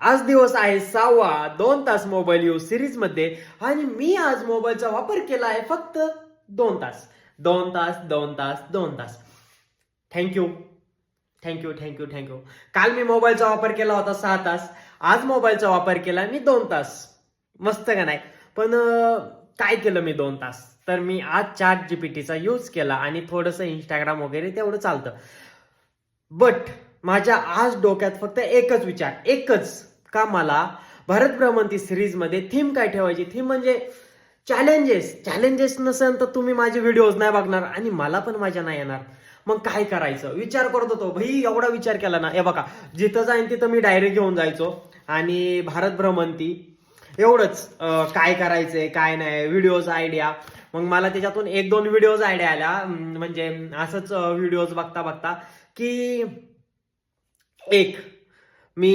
आज दिवस आहे 6वा 2 तास मोबाईल यूज सिरीज मध्ये आणि मी आज मोबाईलचा वापर केला आहे फक्त 2 तास. 2 तास. Thank you thank you thank you thank you. काल मी मोबाईलचा वापर केला होता 6 तास. आज मोबाईलचा वापर केला मी 2 तास. मस्त का नाही? पण काय केलं मी 2 तास? तर मी आज चॅट जीपीटीचा यूज केला आणि थोडंसं इंस्टाग्राम वगैरे तेवढं चालतं. बट माझ्या आज डोक्यात फक्त एकच विचार, एकच, का मला भारत भ्रमंती सिरीज मध्ये थीम काय ठेवायची? थीम म्हणजे चॅलेंजेस नसेल तर तुम्ही माझे व्हिडिओज नाही बघणार आणि मला पण मजा नाही येणार. मग काय करायचं विचार करत होतो भाई. एवढा विचार केला ना, हे बघा, जिथं जाईन तिथं मी डायरेक्ट घेऊन जायचो आणि भारत भ्रमंती एवढंच. काय करायचंय काय नाही, व्हिडिओज आयडिया. मग मला त्याच्यातून 1-2 व्हिडिओज आयडिया आल्या. म्हणजे असंच व्हिडिओज बघता बघता की एक मी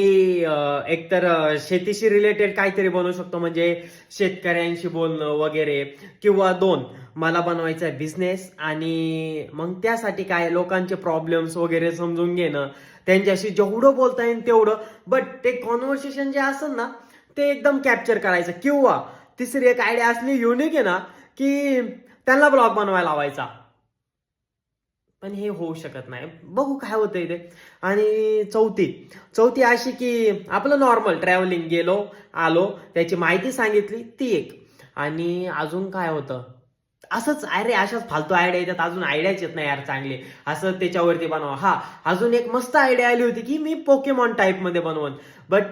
एकतर शेतीशी रिलेटेड काहीतरी बनवू शकतो, म्हणजे शेतकऱ्यांशी बोलणं वगैरे. किंवा 2, मला बनवायचा आहे बिझनेस आणि मग त्यासाठी काय लोकांचे प्रॉब्लेम्स वगैरे समजून घेणं, त्यांच्याशी जेवढं बोलता येईल तेवढं. बट ते कॉन्व्हर्सेशन जे असेल ना ते एकदम कॅप्चर करायचं. किंवा तिसरी एक आयडिया असली युनिक आहे ना की त्यांना ब्लॉग बनवायला लावायचा. पण हे होऊ शकत नाही, बघू काय होतंय ते. आणि चौथी अशी की आपलं नॉर्मल ट्रॅव्हलिंग, गेलो आलो त्याची माहिती सांगितली, ती एक. आणि अजून काय होतं असंच, अरे अशाच फालतू आयडिया येतात, अजून आयडियाच येत नाही यार चांगले. असं त्याच्यावरती बनवा. हा, अजून एक मस्त आयडिया आली होती की मी पोकेमॉन टाईप मध्ये बनवून. बट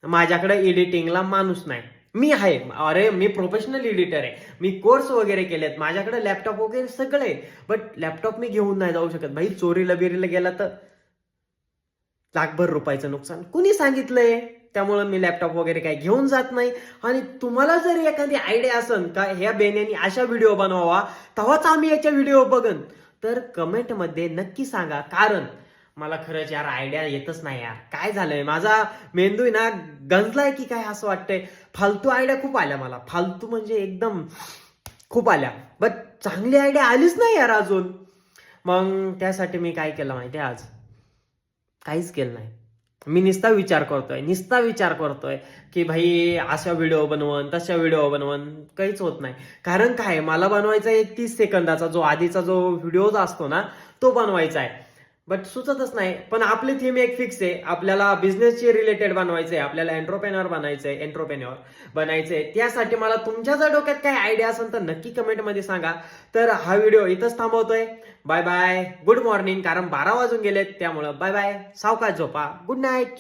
माझ्याकडे एडिटिंगला माणूस नाही. मी आहे, अरे मी प्रोफेशनल एडिटर आहे, मी कोर्स वगैरे केलेत, माझ्याकडे लॅपटॉप वगैरे सगळे. बट लॅपटॉप मी घेऊन नाही जाऊ शकत भाई. चोरीला बिरीला गेला तर लाखभर रुपयाचं नुकसान. कुणी सांगितलंय? त्यामुळे मी लॅपटॉप वगैरे काही घेऊन जात नाही. आणि तुम्हाला जर एखादी आयडिया असेल का ह्या बेन्यानी अशा व्हिडिओ बनवावा तेव्हाच आम्ही याच्या व्हिडिओ बघन, तर कमेंट मध्ये नक्की सांगा. कारण मला खरंच यार आयडिया येतच नाही यार. काय झालंय, माझा मेंदू ना गंजलाय की काय असं वाटतंय. फालतू आयडिया खूप आल्या मला, फालतू म्हणजे एकदम खूप आल्या. बट चांगली आयडिया आलीच नाही यार अजून. मग त्यासाठी मी काय केलं माहितीये, आज काहीच केलं नाही. मी नुसता विचार करतोय की भाई अशा व्हिडिओ बनवून तशा व्हिडिओ बनवून. काहीच होत नाही. कारण काय, मला बनवायचा एक 30 सेकंदाचा जो आधीचा जो व्हिडिओ असतो ना तो बनवायचा आहे. बट सुचतच नाही. पण आपली थीम एक फिक्स आहे, आपल्याला बिझनेसची रिलेटेड बनवायचंय, आपल्याला एंटरप्रेन्योर बनायचंय. त्यासाठी मला तुमच्या जर डोक्यात काही आयडिया असेल तर नक्की कमेंटमध्ये सांगा. तर हा व्हिडिओ इथंच थांबवतोय. बाय बाय, गुड मॉर्निंग, कारण 12 वाजून गेलेत. त्यामुळं बाय बाय, सावकाश झोपा, गुड नाईट.